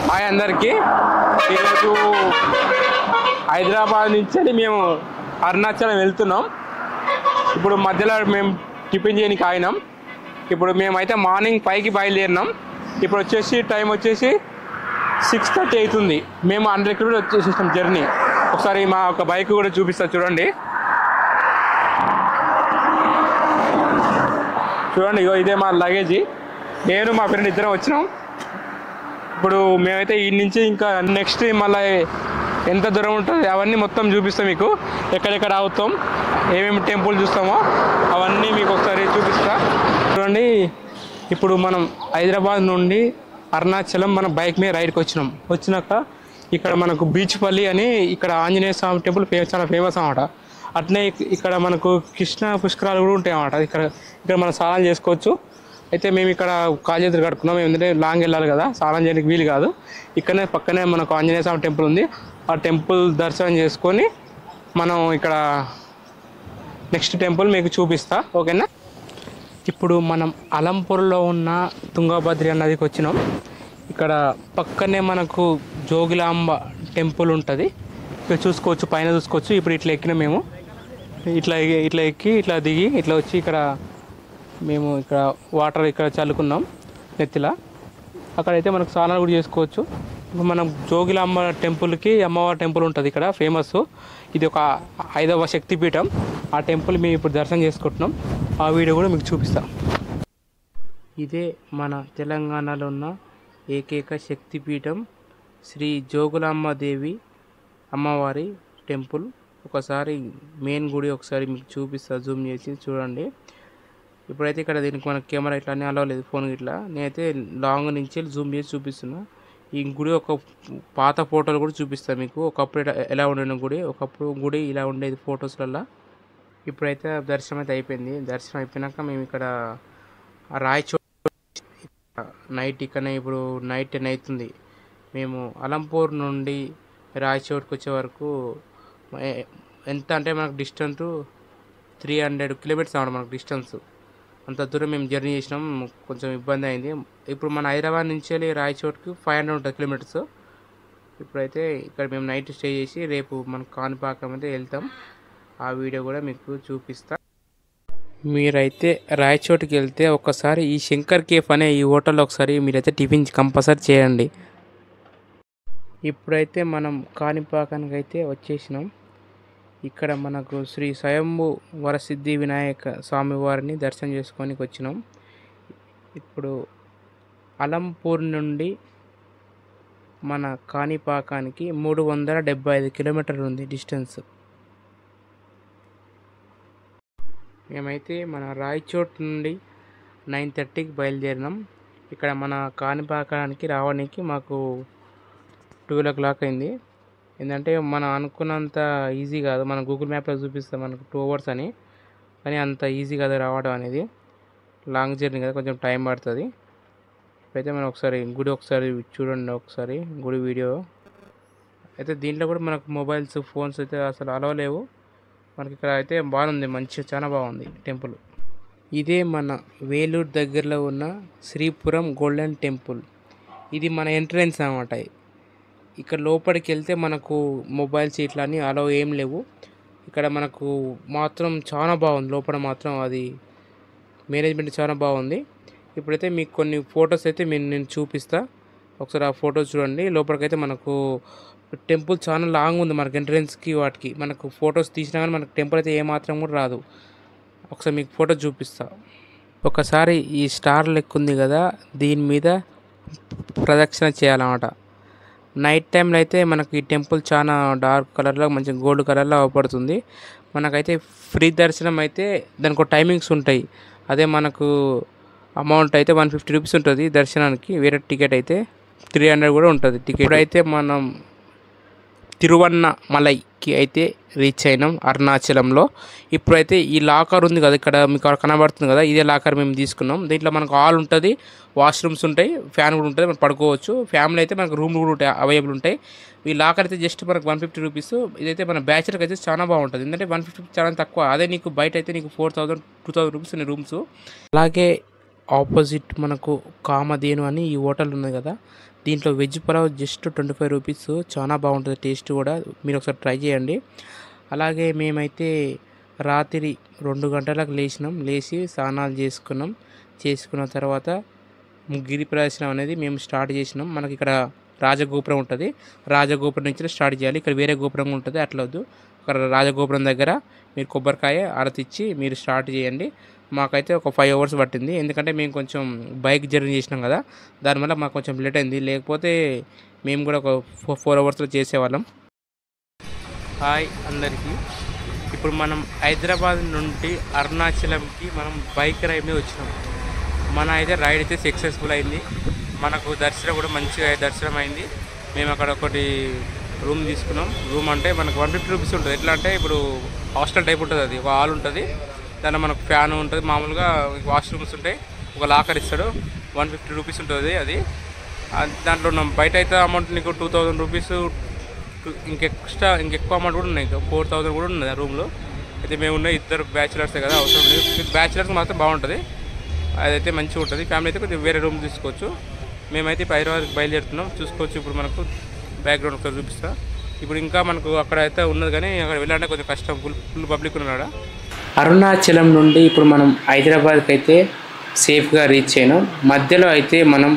Hi అందరికీ. ఈరోజు హైదరాబాద్ నుంచి మేము అరుణాచలం వెళ్తున్నాం. ఇప్పుడు మధ్యలో మేము టిఫిన్ చేయడానికి ఆగినాం. ఇప్పుడు మేమైతే మార్నింగ్ 5కి బయలుదేరినాం. ఇప్పుడు వచ్చేసి టైం వచ్చేసి 6:30 అవుతుంది. మేము 100 కిలోమీటర్స్ వచ్చేసాం జర్నీ. ఒకసారి మా ఒక బైక్ కూడా చూపిస్తా చూడండి. ఇగో ఇదే మా లగేజీ. నేను మా ఫ్రెండ్ ఇద్దరం వచ్చినాం. ఇప్పుడు మేమైతే ఈ నుంచి ఇంకా నెక్స్ట్ మళ్ళీ ఎంత దూరం ఉంటుంది అవన్నీ మొత్తం చూపిస్తాం మీకు. ఎక్కడెక్కడ ఆగుతాం, ఏమేమి టెంపుల్ చూస్తామో అవన్నీ మీకు ఒకసారి చూపిస్తా చూడండి. ఇప్పుడు మనం హైదరాబాద్ నుండి అరుణాచలం మన బైక్ మీద రైడ్కి వచ్చినాక ఇక్కడ మనకు బీచ్పల్లి అని ఇక్కడ ఆంజనేయ స్వామి టెంపుల్ చాలా ఫేమస్ అన్నమాట. అట్నే ఇక్కడ మనకు కృష్ణ పుష్కరాలు కూడా ఉంటాయి అన్నమాట. ఇక్కడ మనం స్నానం చేసుకోవచ్చు. అయితే మేము ఇక్కడ కాలు చేతులు కడుక్కున్నాం, ఎందుకంటే లాంగ్ వెళ్ళాలి కదా, స్నానం చేయడానికి వీలు కాదు. ఇక్కడనే పక్కనే మనకు ఆంజనేయ స్వామి టెంపుల్ ఉంది. ఆ టెంపుల్ దర్శనం చేసుకొని మనం ఇక్కడ నెక్స్ట్ టెంపుల్ మీకు చూపిస్తా, ఓకేనా. ఇప్పుడు మనం అలంపూర్లో ఉన్న తుంగభద్రి నదికి వచ్చినాం. ఇక్కడ పక్కనే మనకు జోగులాంబ టెంపుల్ ఉంటుంది. ఇక్కడ చూసుకోవచ్చు, పైన చూసుకోవచ్చు. ఇప్పుడు ఇట్లా ఎక్కినాం మేము. ఇట్లా ఎక్కి ఇట్లా దిగి ఇట్లా వచ్చి ఇక్కడ మేము ఇక్కడ వాటర్ ఇక్కడ చల్లుకున్నాం నెత్తిలా. అక్కడైతే మనకు స్నానాలు కూడా చేసుకోవచ్చు. ఇప్పుడు మనం జోగులాంబ టెంపుల్కి అమ్మవారి టెంపుల్ ఉంటుంది ఇక్కడ ఫేమస్. ఇది ఒక 5వ శక్తిపీఠం. ఆ టెంపుల్ మేము ఇప్పుడు దర్శనం చేసుకుంటున్నాం. ఆ వీడియో కూడా మీకు చూపిస్తాం. ఇదే మన తెలంగాణలో ఉన్న ఏకైక శక్తిపీఠం శ్రీ జోగులాంబ దేవి అమ్మవారి టెంపుల్. ఒకసారి మెయిన్ గుడి ఒకసారి మీకు చూపిస్తా, జూమ్ చేసి చూడండి. ఇప్పుడైతే ఇక్కడ దీనికి మన కెమెరా ఇట్లా అన్నీ అలవలేదు, ఫోన్ ఇట్లా. నేనైతే లాంగ్ నుంచి జూమ్ చేసి చూపిస్తున్నా. ఈ గుడి ఒక పాత ఫోటోలు కూడా చూపిస్తాను మీకు. ఒకప్పుడు ఎలా ఉండిన గుడి, ఒకప్పుడు గుడి ఇలా ఉండేది ఫొటోస్లలో. ఇప్పుడైతే దర్శనం అయితే అయిపోయింది. దర్శనం అయిపోయినాక మేము ఇక్కడ రాయచోటి నైట్ ఇక్కడనే ఇప్పుడు నైట్ 10 అవుతుంది. మేము అలంపూర్ నుండి రాయచోటికి వచ్చే వరకు ఎంత అంటే మనకు డిస్టెన్స్ 300 కిలోమీటర్స్ అన్నమాట మనకు డిస్టెన్స్. అంత దూరం మేము జర్నీ చేసినాం, కొంచెం ఇబ్బంది అయింది. ఇప్పుడు మన హైదరాబాద్ నుంచి వెళ్ళి రాయచోటికి 500 కిలోమీటర్స్. ఇప్పుడైతే ఇక్కడ మేము నైట్ స్టే చేసి రేపు మన కాణిపాకం అయితే వెళ్తాం. ఆ వీడియో కూడా మీకు చూపిస్తా. మీరైతే రాయచోటికి వెళ్తే ఒకసారి ఈ శంకర్ కేఫ్ అనే ఈ హోటల్లో ఒకసారి మీరైతే టిఫిన్ కంపల్సరీ చేయండి. ఇప్పుడైతే మనం కాణిపాకానికి అయితే వచ్చేసినాం. ఇక్కడ మనకు శ్రీ స్వయంభు వరసిద్ధి వినాయక స్వామివారిని దర్శనం చేసుకోనికి వచ్చినాం. ఇప్పుడు అలంపూర్ నుండి మన కాణిపాకానికి 375 కిలోమీటర్లు ఉంది డిస్టెన్స్. మేమైతే మన రాయచోట్ నుండి 9:30కి బయలుదేరినాం. ఇక్కడ మన కాణిపాకానికి రావడానికి మాకు 12 o'clock అయింది. ఏంటంటే మనం అనుకున్నంత ఈజీ కాదు. మన గూగుల్ మ్యాప్లో చూపిస్తాం మనకు 2 hours అని, కానీ అంత ఈజీ కాదు రావడం అనేది. లాంగ్ జర్నీ కదా, కొంచెం టైం పడుతుంది. ఇప్పుడైతే మనం ఒకసారి గుడి ఒకసారి చూడండి, ఒకసారి గుడి వీడియో. అయితే దీంట్లో కూడా మనకు మొబైల్స్ ఫోన్స్ అయితే అసలు అలవలేవు. మనకి ఇక్కడ అయితే బాగుంది, మంచిగా చాలా బాగుంది టెంపుల్. ఇదే మన వేలూరు దగ్గరలో ఉన్న శ్రీపురం గోల్డెన్ టెంపుల్. ఇది మన ఎంట్రన్స్ అన్నమాట. ఇక్కడ లోపలికి వెళ్తే మనకు మొబైల్స్ ఇట్లా అని అలా ఏం లేవు. ఇక్కడ మనకు మాత్రం చాలా బాగుంది. లోపల మాత్రం అది మేనేజ్మెంట్ చాలా బాగుంది. ఇప్పుడైతే మీకు కొన్ని ఫొటోస్ అయితే నేను చూపిస్తా, ఒకసారి ఆ ఫొటోస్ చూడండి. లోపలికైతే మనకు టెంపుల్ చాలా లాంగ్ ఉంది. మనకు ఎంట్రన్స్కి వాటికి మనకు ఫొటోస్ తీసినా కానీ మనకు టెంపుల్ అయితే ఏమాత్రం కూడా రాదు. ఒకసారి మీకు ఫోటో చూపిస్తా. ఒకసారి ఈ స్టార్ లెక్క ఉంది కదా, దీని మీద ప్రదక్షిణ చేయాలన్నమాట. నైట్ టైంలో అయితే మనకి ఈ టెంపుల్ చాలా డార్క్ కలర్లో మంచి గోల్డ్ కలర్లో అవపడుతుంది. మనకైతే ఫ్రీ దర్శనం అయితే దానికి ఒక టైమింగ్స్ ఉంటాయి. అదే మనకు అమౌంట్ అయితే 150 రూపీస్ ఉంటుంది దర్శనానికి. వేరే టికెట్ అయితే 300 కూడా ఉంటుంది టికెట్. ఇప్పుడైతే మనం తిరువన్నమలైకి అయితే రీచ్ అయినాం అరుణాచలంలో. ఇప్పుడైతే ఈ లాకర్ ఉంది కదా, ఇక్కడ మీకు కనబడుతుంది కదా, ఇదే లాకర్ మేము తీసుకున్నాం. దీంట్లో మనకు హాల్ ఉంటుంది, వాష్రూమ్స్ ఉంటాయి, ఫ్యాన్ కూడా ఉంటుంది, మనం పడుకోవచ్చు. ఫ్యామిలీ అయితే మనకు రూమ్లు కూడా ఉంటాయి, అవైలబుల్ ఉంటాయి. ఈ లాకర్ అయితే జస్ట్ మనకు 150 రూపీస్. ఇదైతే మన బ్యాచులర్కి అయితే చాలా బాగుంటుంది, ఎందుకంటే 150 చాలా తక్కువ. అదే నీకు బయట అయితే నీకు 4000 2000 రూపీస్ ఉన్నాయి రూమ్స్. అలాగే ఆపోజిట్ మనకు కామధేను అని ఈ హోటల్ ఉన్నది కదా, దీంట్లో వెజ్ పలావ్ జస్ట్ 25 రూపీస్. చాలా బాగుంటుంది టేస్ట్ కూడా, మీరు ఒకసారి ట్రై చేయండి. అలాగే మేమైతే రాత్రి 2 గంటలకు లేచి స్నానాలు చేసుకున్న తర్వాత గిరి ప్రదర్శనం అనేది మేము స్టార్ట్ చేసినాం. మనకి ఇక్కడ రాజగోపురం ఉంటుంది, రాజగోపురం నుంచి స్టార్ట్ చేయాలి. ఇక్కడ వేరే గోపురం ఉంటుంది, అట్లా వద్దు. అక్కడ రాజగోపురం దగ్గర మీరు కొబ్బరికాయ ఆరతిచ్చి మీరు స్టార్ట్ చేయండి. మాకైతే ఒక 5 అవర్స్ పట్టింది, ఎందుకంటే మేము కొంచెం బైక్ జర్నీ చేసినాం కదా, దానివల్ల మాకు కొంచెం లేట్ అయింది. లేకపోతే మేము కూడా ఒక 4 అవర్స్లో చేసేవాళ్ళం. హాయ్ అందరికీ, ఇప్పుడు మనం హైదరాబాద్ నుండి అరుణాచలంకి మనం బైక్ రైడ్ మీద వచ్చినాం. మన అయితే రైడ్ అయితే సక్సెస్ఫుల్ అయింది. మనకు దర్శనం కూడా మంచిగా దర్శనం అయింది. మేము అక్కడ ఒకటి రూమ్ తీసుకున్నాం. రూమ్ అంటే మనకు 150 రూపీస్ ఉంటుంది. ఎట్లా అంటే ఇప్పుడు హాస్టల్ టైప్ ఉంటుంది, అది ఒక హాల్ ఉంటుంది, దాంట్లో మనకు ఫ్యాన్ ఉంటుంది, మామూలుగా వాష్రూమ్స్ ఉంటాయి, ఒక లాకర్ ఇస్తాడు. 150 రూపీస్ ఉంటుంది అది. దాంట్లో ఉన్నాం. బయట అయితే అమౌంట్ నీకు 2000 రూపీస్, ఇంకెక్కువ అమౌంట్ కూడా ఉన్నాయి, 4000 కూడా ఉన్నది ఆ రూమ్లో. అయితే మేము ఉన్న 2 బ్యాచిలర్సే కదా, అవసరం లేదు. బ్యాచిలర్స్ మాత్రం బాగుంటుంది, అదైతే మంచిగా ఉంటుంది. ఫ్యామిలీ అయితే కొంచెం వేరే రూమ్ తీసుకోవచ్చు. మేమైతే ఇప్పుడు హైదరాబాద్కి బయలుదేరుతున్నాం. చూసుకోవచ్చు. ఇప్పుడు మనకు బ్యాక్గ్రౌండ్ ఒకసారి చూపిస్తా. ఇప్పుడు ఇంకా మనకు అక్కడ అయితే ఉన్నది, కానీ అక్కడ వెళ్ళాలంటే కొంచెం కష్టం, ఫుల్ పబ్లిక్ ఉన్నాడు. అరుణాచలం నుండి ఇప్పుడు మనం హైదరాబాద్కి అయితే సేఫ్గా రీచ్ అయినాం. మధ్యలో అయితే మనం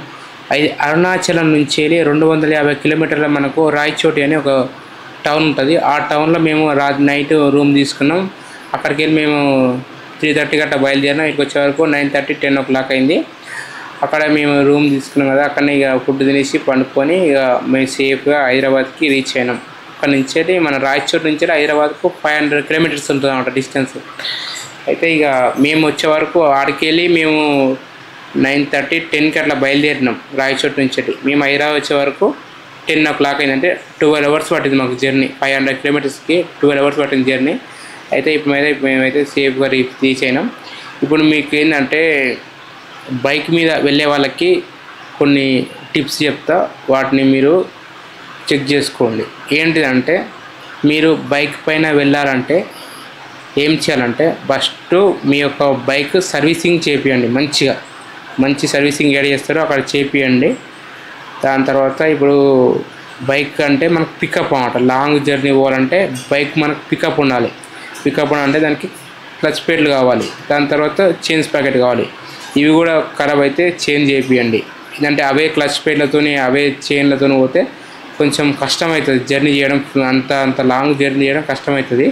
అరుణాచలం నుంచి వెళ్ళి 250 కిలోమీటర్ల మనకు రాయచోటి అని ఒక టౌన్ ఉంటుంది. ఆ టౌన్లో మేము నైట్ రూమ్ తీసుకున్నాం. అక్కడికి వెళ్ళి మేము 3:30 గంట బయలుదేరినాం. ఇక్కడికి వచ్చే వరకు 9:30, 10 o'clock అయింది. అక్కడ మేము రూమ్ తీసుకున్నాం కదా, అక్కడనే ఇక ఫుడ్ తినేసి పండుకొని ఇక మేము సేఫ్గా హైదరాబాద్కి రీచ్ అయినాం. అక్కడ నుంచి వెళ్ళి మన రాయచోటి నుంచి హైదరాబాద్కు 500 కిలోమీటర్స్ ఉంటుంది అన్నమాట డిస్టెన్స్. అయితే ఇక మేము వచ్చే వరకు ఆడికి వెళ్ళి మేము 9:30, 10కి అట్లా బయలుదేరినాం రాయచోటి నుంచి. మేము హైదరాబాద్ వచ్చే వరకు 10 o'clock అయిందంటే 12 అవర్స్ పట్టింది మాకు జర్నీ. 500 కిలోమీటర్స్కి 12 అవర్స్ పట్టింది జర్నీ. అయితే ఇప్పుడు మేమైతే సేఫ్గా రీచ్ అయినాం. ఇప్పుడు మీకు ఏంటంటే బైక్ మీద వెళ్ళే వాళ్ళకి కొన్ని టిప్స్ చెప్తా, వాటిని మీరు చెక్ చేసుకోండి. ఏంటిదంటే మీరు బైక్ పైన వెళ్ళాలంటే ఏం చేయాలంటే ఫస్ట్ మీ యొక్క బైక్ సర్వీసింగ్ చేపియండి. మంచి సర్వీసింగ్ ఏడ చేస్తారో అక్కడ చేపియండి. దాని తర్వాత ఇప్పుడు బైక్ అంటే మనకు పికప్ అన్నమాట. లాంగ్ జర్నీ పోవాలంటే బైక్ మనకు పికప్ ఉండాలి. పికప్ అంటే దానికి క్లచ్ ప్లేట్లు కావాలి, దాని తర్వాత చైన్స్ ప్యాకెట్ కావాలి. ఇవి కూడా ఖరాబ్ అయితే చేంజ్ చేపియండి. ఎందుకంటే అవే క్లచ్ ప్లేట్లతోని అవే చైన్లతో పోతే కొంచెం కష్టమవుతుంది జర్నీ చేయడం, అంత లాంగ్ జర్నీ చేయడం కష్టమవుతుంది.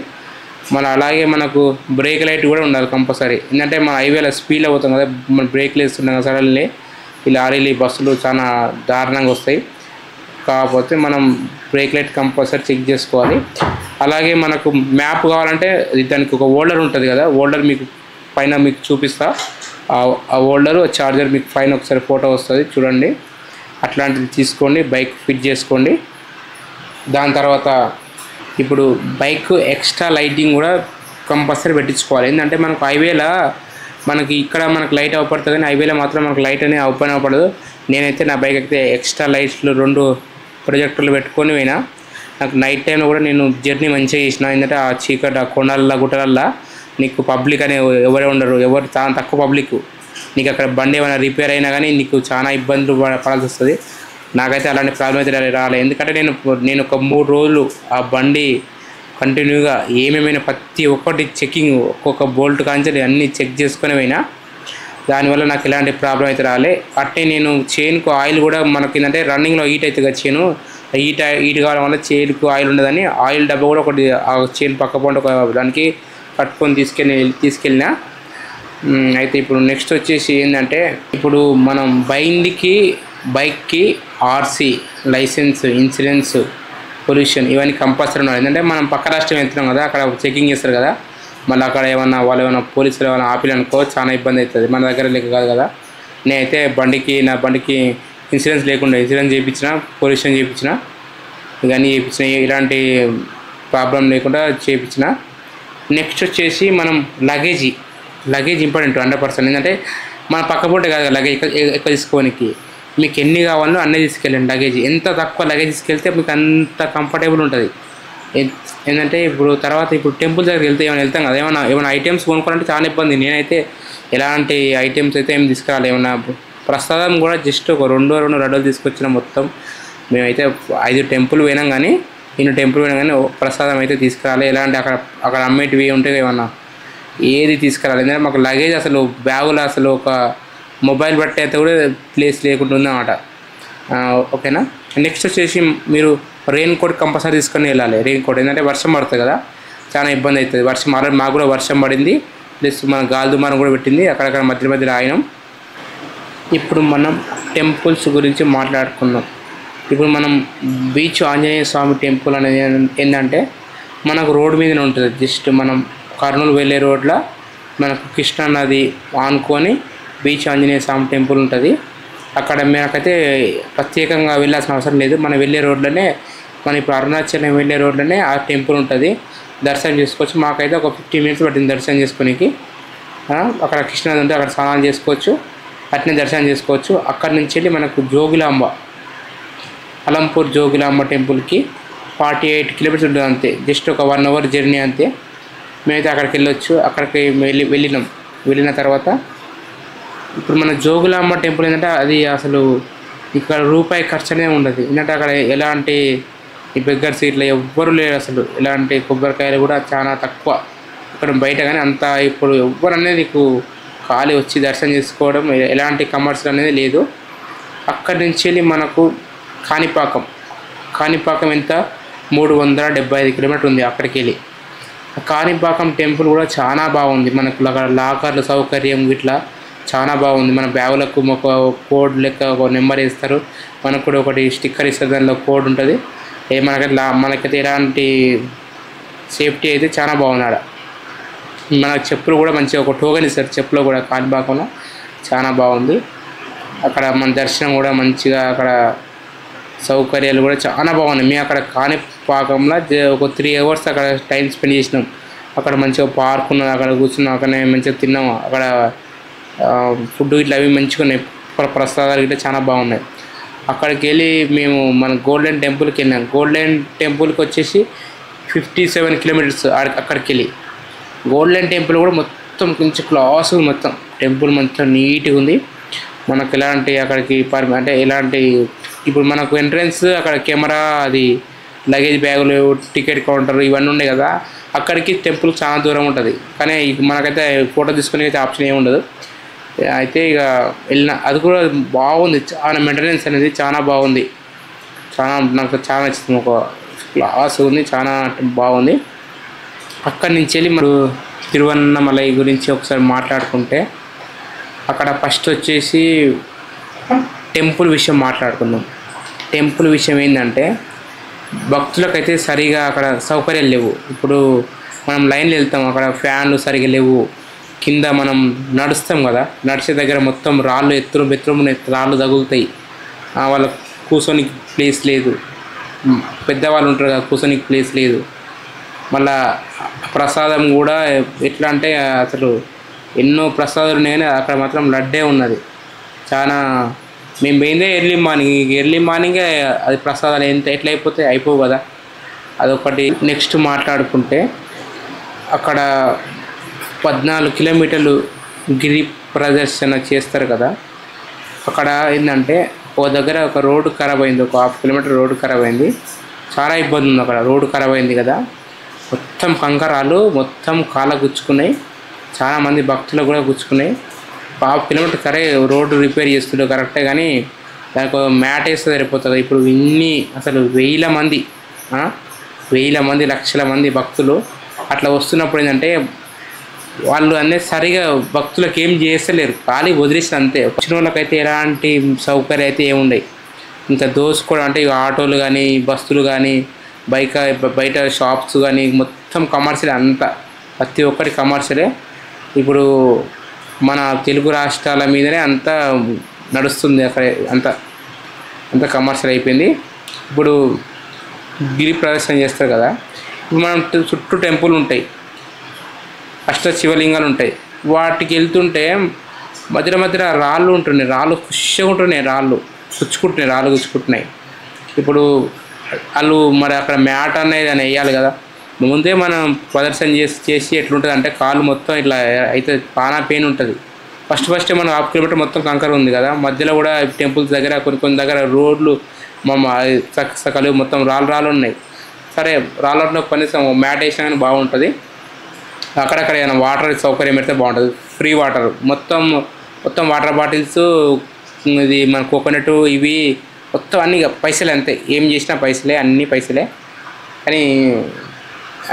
మళ్ళీ అలాగే మనకు బ్రేక్ లైట్ కూడా ఉండాలి కంపల్సరీ. ఎందుకంటే మన హైవేలో స్పీడ్లో పోతాం కదా, మన బ్రేక్లు వేస్తున్నాం కదా సడన్లీ, ఈ లారీలు బస్సులు చాలా దారుణంగా వస్తాయి. కాకపోతే మనం బ్రేక్ లైట్ కంపల్సరీ చెక్ చేసుకోవాలి. అలాగే మనకు మ్యాప్ కావాలంటే దానికి ఒక హోల్డర్ ఉంటుంది కదా, హోల్డర్ మీకు పైన మీకు చూపిస్తా. ఆ హోల్డరు చార్జర్ మీకు పైన ఒకసారి ఫోటో వస్తుంది చూడండి, అట్లాంటిది తీసుకోండి, బైక్ ఫిట్ చేసుకోండి. దాని తర్వాత ఇప్పుడు బైక్ ఎక్స్ట్రా లైటింగ్ కూడా కంపల్సరీ పెట్టించుకోవాలి. ఏంటంటే మనకు హైవేలో మనకి ఇక్కడ మనకు లైట్ అవపడుతుంది, కానీ హైవేలో మాత్రం మనకు లైట్ అనేది ఓపెన్ అవ్వపడదు. నేనైతే నా బైక్ అయితే ఎక్స్ట్రా లైట్స్లు 2 ప్రొజెక్టర్లు పెట్టుకొని పోయినా. నాకు నైట్ టైంలో కూడా నేను జర్నీ మంచిగా చేసిన. ఎందుకంటే ఆ చీకటి, ఆ కొండల గుట్టలల్లో నీకు పబ్లిక్ అనే ఎవరే ఉండరు, చాలా తక్కువ పబ్లిక్. నీకు అక్కడ బండి ఏమైనా రిపేర్ అయినా కానీ నీకు చాలా ఇబ్బందులు పడాల్సి వస్తుంది. నాకైతే అలాంటి ప్రాబ్లం అయితే రాలేదు. ఎందుకంటే నేను ఒక 3 రోజులు ఆ బండి కంటిన్యూగా ఏమేమైనా ప్రతి ఒక్కటి చెకింగ్, ఒక్కొక్క బోల్ట్ కాంచి అన్నీ చెక్ చేసుకుని పోయినా. దానివల్ల నాకు ఎలాంటి ప్రాబ్లం అయితే రాలే. అట్టే నేను చైన్కు ఆయిల్ కూడా మనకి ఏంటంటే రన్నింగ్లో హీట్ అవుతుంది కదా, చైను హీట్ కావడం వల్ల చైన్కు ఆయిల్ ఉండదని ఆయిల్ డబ్బా కూడా ఒకటి ఆ చైన్ పక్క పంట ఒక దానికి కట్టుకొని తీసుకెళ్ళినా. అయితే ఇప్పుడు నెక్స్ట్ వచ్చేసి ఏంటంటే ఇప్పుడు మనం బైక్కి ఆర్సీ, లైసెన్స్, ఇన్సూరెన్స్, పొల్యూషన్ ఇవన్నీ కంపల్సరీ ఉండాలి. ఎందుకంటే మనం పక్క రాష్ట్రం వెళ్తున్నాం కదా, అక్కడ చెకింగ్ చేస్తారు కదా, మళ్ళీ అక్కడ వాళ్ళు ఏమైనా పోలీసులు ఏమైనా ఆపిలనుకో చాలా ఇబ్బంది అవుతుంది. మన దగ్గర లెక్క కాదు కదా. నేనైతే నా బండికి ఇన్సూరెన్స్ లేకుండా ఇన్సూరెన్స్ చేయించిన, పొల్యూషన్ చేయించిన, ఇవన్నీ చేయించిన, ఇలాంటి ప్రాబ్లం లేకుండా చేయించిన. నెక్స్ట్ వచ్చేసి మనం లగేజ్ ఇంపార్టెంట్ 100%. ఏంటంటే మన పక్క పూటే కాదు లగేజ్ ఎక్కువ తీసుకోనికి, మీకు ఎన్ని కావాలో అన్నీ తీసుకెళ్ళండి. లగేజ్ ఎంత తక్కువ లగేజ్ తీసుకెళ్తే మీకు అంత కంఫర్టబుల్ ఉంటుంది. ఏంటంటే ఇప్పుడు టెంపుల్ దగ్గరికి వెళ్తాం కదా, ఏమైనా ఐటమ్స్ కొనుక్కోవాలంటే చాలా ఇబ్బంది. నేనైతే ఎలాంటి ఐటమ్స్ అయితే ఏం తీసుకురాలి. ఏమన్నా ప్రసాదం కూడా జస్ట్ ఒక రెండు లడ్డూలు తీసుకొచ్చిన. మొత్తం మేమైతే 5 టెంపుల్ పోయినాం కానీ టెంపుల్ పోయినాం కానీ ప్రసాదం అయితే తీసుకురాలి. ఎలాంటి అక్కడ అమ్మేటివి ఉంటే ఏమన్నా ఏది తీసుకురాలి. ఎందుకంటే మాకు లగేజ్ అసలు బ్యాగులో అసలు ఒక మొబైల్ బట్టి అయితే కూడా ప్లేస్ లేకుండా ఉందన్నమాట. ఓకేనా. నెక్స్ట్ వచ్చేసి మీరు రెయిన్ కోట్ కంపల్సరీ తీసుకొని వెళ్ళాలి. రెయిన్ కోట్ ఎందుకంటే వర్షం పడుతుంది కదా, చాలా ఇబ్బంది అవుతుంది. వర్షం మాకు కూడా వర్షం పడింది, ప్లస్ మన గాలి దుమారం కూడా పెట్టింది. అక్కడక్కడ మధ్యలో ఆగినాం. ఇప్పుడు మనం టెంపుల్స్ గురించి మాట్లాడుకుందాం. ఇప్పుడు మనం బీచ్ ఆంజనేయ స్వామి టెంపుల్ అనేది ఏంటంటే మనకు రోడ్డు మీదనే ఉంటుంది. జస్ట్ మనం కర్నూలు వెళ్ళే రోడ్లో మనకు కృష్ణా నది ఆనుకొని బీచ్ ఆంజనేయ స్వామి టెంపుల్ ఉంటుంది. అక్కడ మనకైతే ప్రత్యేకంగా వెళ్ళాల్సిన అవసరం లేదు. మనం వెళ్ళే రోడ్లోనే, మన ఇప్పుడు అరుణాచలం వెళ్ళే రోడ్లోనే ఆ టెంపుల్ ఉంటుంది. దర్శనం చేసుకోవచ్చు. మాకైతే ఒక 15 మినిట్స్ పట్టింది దర్శనం చేసుకోనికి. అక్కడ కృష్ణానది ఉంటే అక్కడ స్నానాలు చేసుకోవచ్చు, అట్నే దర్శనం చేసుకోవచ్చు. అక్కడి నుంచి వెళ్ళి మనకు జోగులాంబ, అలంపూర్ జోగులాంబ టెంపుల్కి 48 కిలోమీటర్స్ ఉంటుంది అంతే. జస్ట్ ఒక 1 అవర్ జర్నీ అంతే. మేమైతే అక్కడికి వెళ్ళొచ్చు. అక్కడికి వెళ్ళిన తర్వాత ఇప్పుడు మన జోగులాంబ టెంపుల్ ఏంటంటే అది అసలు ఇక్కడ రూపాయి ఖర్చు అనేది ఉండదు. ఎందుకంటే అక్కడ ఎలాంటి ఈ బెగ్గర్స్ ఇట్లా ఎవ్వరు లేరు అసలు. ఎలాంటి కొబ్బరికాయలు కూడా చాలా తక్కువ ఇక్కడ బయట. కానీ అంత ఇప్పుడు ఎవ్వరు అనేది నీకు ఖాళీ వచ్చి దర్శనం చేసుకోవడం, ఎలాంటి కమర్షియల్ అనేది లేదు. అక్కడి నుంచి వెళ్ళి మనకు కాణిపాకం ఎంత 375 కిలోమీటర్ ఉంది. అక్కడికి వెళ్ళి కాణిపాకం టెంపుల్ కూడా చాలా బాగుంది. మనకు లాకర్ల సౌకర్యం ఇట్లా చాలా బాగుంది. మన బ్యాగులకు ఒక కోడ్ లెక్క ఒక నెంబర్ ఇస్తారు. మనకు కూడా ఒకటి స్టిక్కర్ ఇస్తారు, దానిలో కోడ్ ఉంటుంది. మనకైతే ఎలాంటి సేఫ్టీ అయితే చాలా బాగుంది. ఆడ మన చెప్పులు కూడా మంచిగా ఒక టోకెన్ ఇస్తారు. చెప్పులు కూడా కాణిపాకంలో చాలా బాగుంది. అక్కడ మన దర్శనం కూడా మంచిగా, అక్కడ సౌకర్యాలు కూడా చాలా బాగున్నాయి. మేము అక్కడ కాణిపాకంలో ఒక 3 అవర్స్ అక్కడ టైం స్పెండ్ చేసినాం. అక్కడ మంచిగా పార్క్ ఉన్నది, అక్కడ కూర్చున్నాం, అక్కడనే మంచిగా తిన్నాము. అక్కడ ఫుడ్ ఇట్లా అవి మంచిగా ఉన్నాయి. ప్రసాదాలు ఇట్లా చాలా బాగున్నాయి. అక్కడికి వెళ్ళి మేము మన గోల్డెన్ టెంపుల్కి వెళ్ళాం. గోల్డెన్ టెంపుల్కి వచ్చేసి 57 కిలోమీటర్స్. అక్కడికి వెళ్ళి గోల్డెన్ టెంపుల్ కూడా మొత్తం కొంచెం క్లాస్, మొత్తం టెంపుల్ మొత్తం నీట్గా ఉంది. మనకు ఎలాంటి అక్కడికి అంటే ఎలాంటి ఇప్పుడు మనకు ఎంట్రన్స్ అక్కడ కెమెరా, అది లగేజ్ బ్యాగులు, టికెట్ కౌంటర్ ఇవన్నీ ఉన్నాయి కదా. అక్కడికి టెంపుల్ చాలా దూరం ఉంటుంది. కానీ మనకైతే ఫోటో తీసుకునే అయితే ఆప్షన్ ఏమి ఉండదు. అయితే ఇక వెళ్ళిన, అది కూడా బాగుంది. చాలా మెయింటెనెన్స్ అనేది చాలా బాగుంది. నాకు చాలా నచ్చింది. ఒక క్లాస్ ఉంది, చాలా బాగుంది. అక్కడి నుంచి వెళ్ళి మరి తిరువన్నమలై గురించి ఒకసారి మాట్లాడుకుంటే, అక్కడ ఫస్ట్ వచ్చేసి టెంపుల్ విషయం మాట్లాడుకుందాం. టెంపుల్ విషయం ఏంటంటే భక్తులకైతే సరిగా అక్కడ సౌకర్యాలు లేవు. ఇప్పుడు మనం లైన్లో వెళ్తాం, అక్కడ ఫ్యాన్లు సరిగా లేవు. కింద మనం నడుస్తాం కదా, నడిచే దగ్గర మొత్తం రాళ్ళు ఎత్తులు రాళ్ళు తగులుతాయి. వాళ్ళకు కూర్చొనికి ప్లేస్ లేదు. పెద్దవాళ్ళు ఉంటారు కదా, కూర్చొనికి ప్లేస్ లేదు. మళ్ళా ప్రసాదం కూడా ఎట్లా అంటే అసలు ఎన్నో ప్రసాదాలు ఉన్నాయి కానీ అక్కడ మాత్రం లడ్డే ఉన్నది. చాలా మేము పోయిందే ఎర్లీ మార్నింగే అది ప్రసాదాలు ఎట్లా అయిపోవు కదా, అదొకటి. నెక్స్ట్ మాట్లాడుకుంటే అక్కడ 14 కిలోమీటర్లు గిరి ప్రదర్శన చేస్తారు కదా. అక్కడ ఏంటంటే ఒక దగ్గర ఒక రోడ్డు ఖరాబ్ అయింది, ఒక 1/2 కిలోమీటర్ రోడ్డు ఖరాబ్ అయింది. చాలా ఇబ్బంది ఉంది అక్కడ. రోడ్డు ఖరాబ్ అయింది కదా, మొత్తం కంకరాలు మొత్తం కాళ్ళ గుచ్చుకున్నాయి. చాలామంది భక్తులు కూడా గుచ్చుకున్నాయి. 1/2 కిలోమీటర్ సరే రోడ్డు రిపేర్ చేస్తుండే కరెక్టే, కానీ దానికి మ్యాట్ వేస్తే సరిపోతుంది. ఇప్పుడు ఇన్ని అసలు వేల మంది లక్షల మంది భక్తులు అట్లా వస్తున్నప్పుడు ఏంటంటే వాళ్ళు అనేది సరిగా భక్తులకు ఏం చేస్తలేరు, ఖాళీ వదిలేసిన అంతే. వచ్చిన వాళ్ళకైతే ఎలాంటి సౌకర్యం అయితే ఏముండవు. ఇంకా దోసుకోవడం అంటే ఆటోలు కానీ, బస్సులు కానీ, బయట షాప్స్ కానీ మొత్తం కమర్షియల్. అంతా ప్రతి ఒక్కటి కమర్షియలే. ఇప్పుడు మన తెలుగు రాష్ట్రాల మీదనే అంతా నడుస్తుంది. అక్కడ అంత కమర్షియల్ అయిపోయింది. ఇప్పుడు గిరి ప్రదర్శన చేస్తారు కదా, ఇప్పుడు మనం చుట్టూ టెంపుల్ ఉంటాయి, శివలింగాలు ఉంటాయి. వాటికి వెళ్తుంటే మధ్య రాళ్ళు ఉంటున్నాయి, రాళ్ళు ఖుషిగా ఉంటున్నాయి, రాళ్ళు గుచ్చుకుంటున్నాయి. ఇప్పుడు వాళ్ళు మరి అక్కడ మ్యాట్ అనేది అని వేయాలి కదా. ముందే మనం ప్రదర్శన చేసి ఎట్లుంటుంది అంటే కాళ్ళు మొత్తం ఇట్లా అయితే పానా పెయిన్ ఉంటుంది. ఫస్ట్ మనం 1/2 కిలోమీటర్ మొత్తం కంకర ఉంది కదా, మధ్యలో కూడా టెంపుల్స్ దగ్గర కొన్ని దగ్గర రోడ్లు సకలు మొత్తం రాళ్ళు ఉన్నాయి. సరే రాళ్ళలో కనీసం మ్యాట్ వేసినా కానీ బాగుంటుంది. అక్కడక్కడ ఏమైనా వాటర్ సౌకర్యం పెడితే బాగుంటుంది. ఫ్రీ వాటర్ మొత్తం వాటర్ బాటిల్స్, ఇది మన కోకోనట్, ఇవి మొత్తం అన్నీ పైసలే, అంతే. ఏం చేసినా పైసలే, అన్నీ పైసలే. కానీ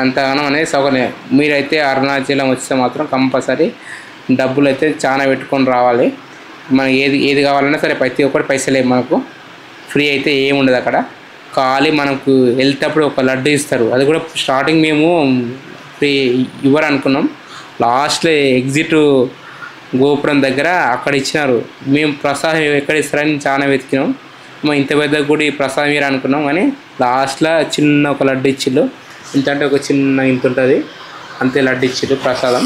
అంతగానో అనేది సౌకర్యం. మీరైతే అరుణాచలం వస్తే మాత్రం కంపల్సరీ డబ్బులు అయితే చాలా పెట్టుకొని రావాలి. మనకి ఏది కావాలన్నా సరే ప్రతి ఒక్కటి పైసలే, మనకు ఫ్రీ అయితే ఏమి ఉండదు అక్కడ. ఖాళీ మనకు వెళ్తేప్పుడు ఒక లడ్డు ఇస్తారు, అది కూడా స్టార్టింగ్ మేము ఫ్రీ ఇవ్వరు అనుకున్నాం. లాస్ట్లో ఎగ్జిట్ గోపురం దగ్గర అక్కడ ఇచ్చినారు. మేము ప్రసాదం ఎక్కడ ఇస్తారని చాలా వెతికినాం. మేము ఇంత పెద్ద గుడి ప్రసాదం ఇవ్వరు అనుకున్నాం, కానీ లాస్ట్లో చిన్న ఒక లడ్డు ఇచ్చిళ్ళు. ఇంత అంటే ఒక చిన్న ఇంత ఉంటుంది అంతే లడ్డు ఇచ్చిళ్ళు ప్రసాదం.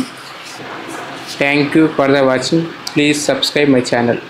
Thank you for the watching. Please subscribe my channel.